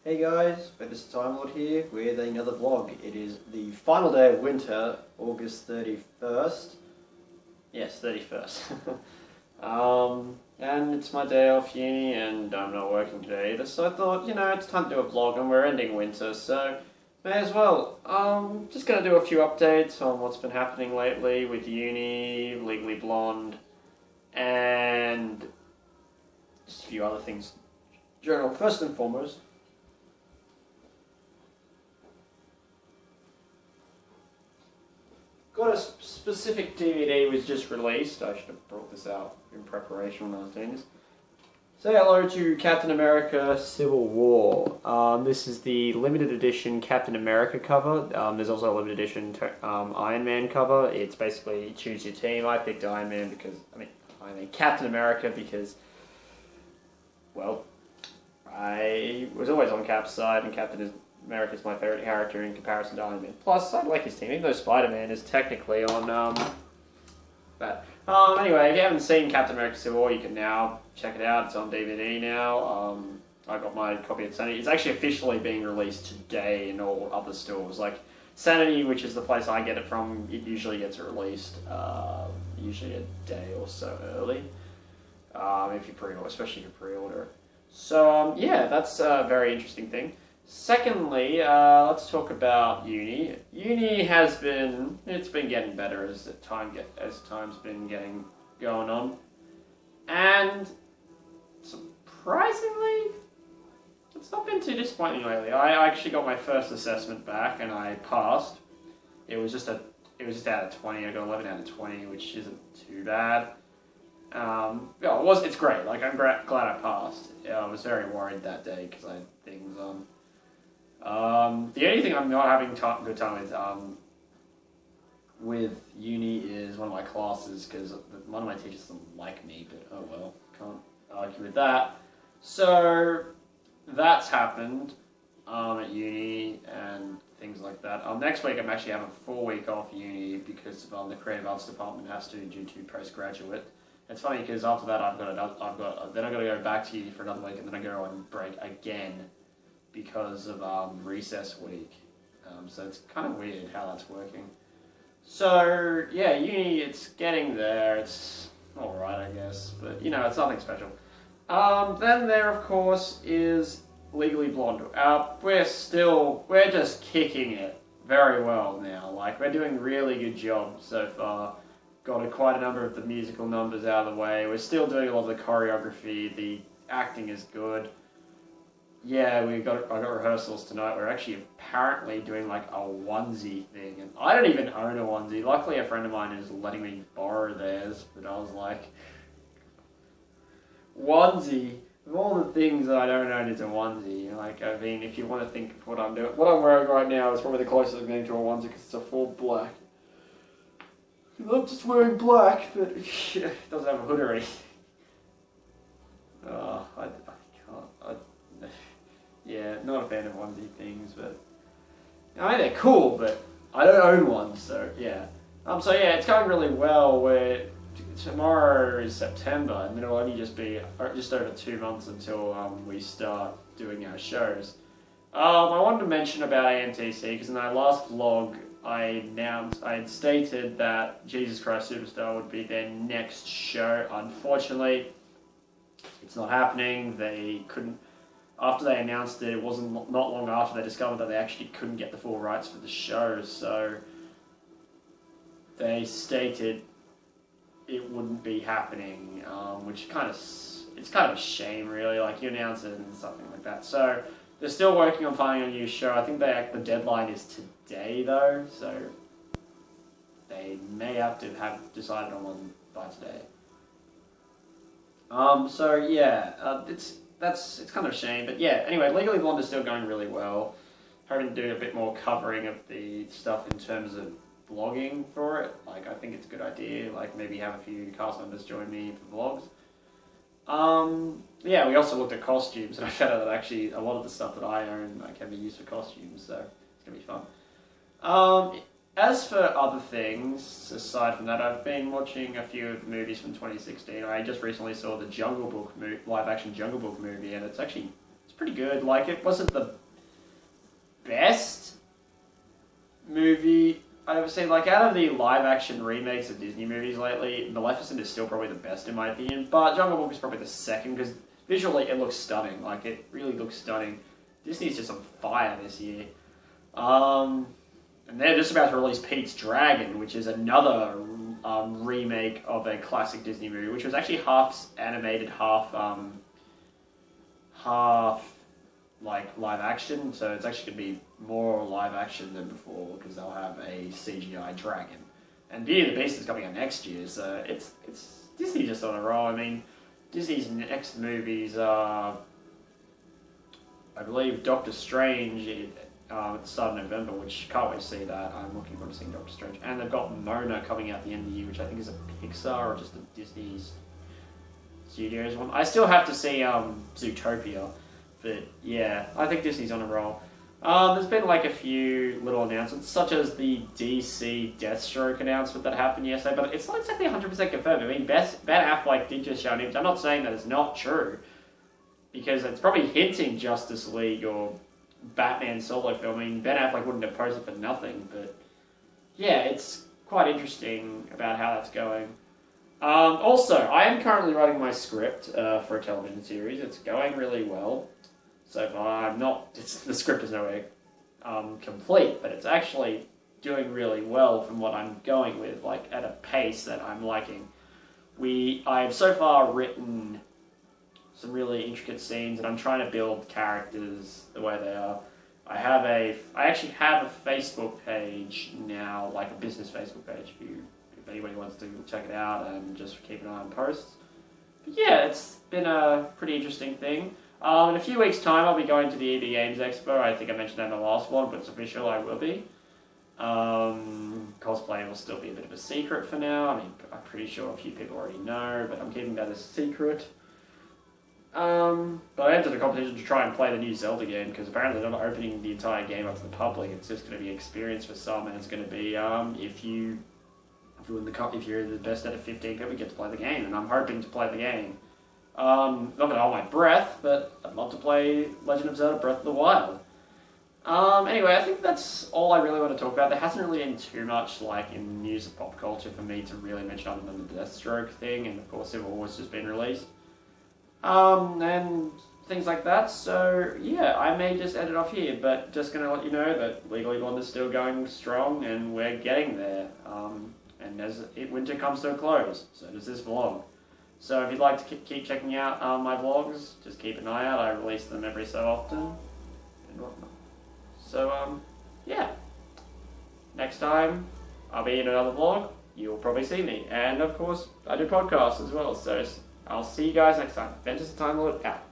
Hey guys, this is Time Lord here with another vlog. It is the final day of winter, August 31st. Yes, 31st. And it's my day off uni and I'm not working today either, so I thought, it's time to do a vlog and we're ending winter, so may as well. Just gonna do a few updates on what's been happening lately with uni, Legally Blonde, and just a few other things. Journal, first and foremost. Got a specific DVD was just released. I should have brought this out in preparation when I was doing this. Say hello to Captain America Civil War. This is the limited edition Captain America cover. There's also a limited edition Iron Man cover. It's basically choose your team. I picked Iron Man because, Captain America because, well, I was always on Cap's side and Captain America's my favourite character in comparison to Iron Man. Plus, I like his team, even though Spider-Man is technically on that. Anyway, if you haven't seen Captain America Civil War, you can now check it out. It's on DVD now. I got my copy at Sanity. It's actually officially being released today in all other stores. Like Sanity, which is the place I get it from, it usually gets released usually a day or so early. If you pre-order, especially if you pre-order. So yeah, that's a very interesting thing. Secondly, let's talk about uni. Uni has been, it's been getting better as time's been going on. And surprisingly, it's not been too disappointing lately. I actually got my first assessment back and I passed. It was just out of 20. I got 11 out of 20, which isn't too bad. It's great. Like, I'm glad I passed. I was very worried that day because I had things on. The only thing I'm not having good time with uni is one of my classes because one of my teachers doesn't like me, but oh well, can't argue with that. So that's happened at uni and things like that. Next week I'm actually having a full week off uni because the creative arts department has to due to postgraduate. It's funny because after that then I've got to go back to uni for another week and then I go on break again because of recess week. So it's kind of weird how that's working. So yeah, uni, it's getting there. It's alright, I guess, but it's nothing special. Then there, of course, is Legally Blonde. We're just kicking it very well now. Like, we're doing a really good job so far. Got quite a number of the musical numbers out of the way. We're still doing a lot of the choreography. The acting is good. Yeah, I got rehearsals tonight. We're actually apparently doing like a onesie thing, and I don't even own a onesie. Luckily, a friend of mine is letting me borrow theirs, but I was like, onesie. Of all the things that I don't own is a onesie. Like, I mean, if you want to think of what I'm doing, what I'm wearing right now is probably the closest I'm getting to a onesie because it's a full black. I'm just wearing black, but it doesn't have a hood or anything. I can't. Yeah, not a fan of onesie things, but I mean, they're cool, but I don't own one, so yeah. So yeah, it's going really well. Tomorrow is September, and then it'll only just be just over 2 months until we start doing our shows. I wanted to mention about AMTC because in our last vlog, I had stated that Jesus Christ Superstar would be their next show. Unfortunately, it's not happening. They couldn't. After they announced it, it wasn't not long after they discovered that they actually couldn't get the full rights for the show, so they stated it wouldn't be happening, which it's kind of a shame, really. Like, you announce it and something like that. So they're still working on finding a new show. I think the deadline is today, though, so they may have to have decided on one by today. So yeah, it's kind of a shame, but yeah, anyway, Legally Blonde is still going really well. Hoping to do a bit more covering of the stuff in terms of vlogging for it. Like, I think it's a good idea, like maybe have a few cast members join me for vlogs. Yeah, we also looked at costumes, and I found out that actually a lot of the stuff that I own can be used for costumes, so it's going to be fun. As for other things, aside from that, I've been watching a few of the movies from 2016. I just recently saw the live-action Jungle Book movie, and it's actually it's pretty good. Like, it wasn't the best movie I've ever seen. Like, out of the live-action remakes of Disney movies lately, Maleficent is still probably the best in my opinion, but Jungle Book is probably the second, because visually it looks stunning. Like, it really looks stunning. Disney's just on fire this year. And they're just about to release Pete's Dragon, which is another remake of a classic Disney movie, which was actually half animated, half like live action. So it's actually going to be more live action than before because they'll have a CGI dragon. And Beauty and the Beast is coming out next year, so it's Disney just on a roll. I mean, Disney's next movies are, I believe, Doctor Strange at the start of November, which can't wait to see that. I'm looking forward to seeing Doctor Strange. And they've got Mona coming out at the end of the year, which I think is a Pixar or just a Disney Studios one. I still have to see Zootopia, but yeah, I think Disney's on a roll. There's been like a few little announcements, such as the DC Deathstroke announcement that happened yesterday, but it's not exactly 100% confirmed. I mean, Ben Affleck did just show an image. I'm not saying that it's not true, because it's probably hinting Justice League or Batman solo film. I mean, Ben Affleck wouldn't have posed it for nothing, but yeah, it's quite interesting about how that's going. Also, I am currently writing my script for a television series. It's going really well so far. The script is nowhere complete, but it's actually doing really well from what I'm going with, like at a pace that I'm liking. I've so far written some really intricate scenes, and I'm trying to build characters the way they are. I actually have a Facebook page now, like a business Facebook page, if anybody wants to check it out and just keep an eye on posts. But yeah, it's been a pretty interesting thing. In a few weeks' time, I'll be going to the EB Games Expo. I think I mentioned that in the last one, but it's official, I will be. Cosplay will still be a bit of a secret for now. I mean, I'm pretty sure a few people already know, but I'm keeping that a secret. But I entered a competition to try and play the new Zelda game, because apparently they're not opening the entire game up to the public. It's just going to be an experience for some, and it's going to be if you're the best out of 15 people, you get to play the game, and I'm hoping to play the game. Not going to hold my breath, but I'd love to play Legend of Zelda Breath of the Wild. Anyway, I think that's all I really want to talk about. There hasn't really been too much like in news of pop culture for me to really mention other than the Deathstroke thing, and of course Civil War's just been released. And things like that, so yeah, I may just end it off here, but just going to let you know that Legally Blonde is still going strong, and we're getting there, and as winter comes to a close, so does this vlog. So if you'd like to keep checking out my vlogs, just keep an eye out. I release them every so often, and whatnot. So, yeah, next time I'll be in another vlog, you'll probably see me, and of course, I do podcasts as well, so I'll see you guys next time. Vengeance of Time Lord out.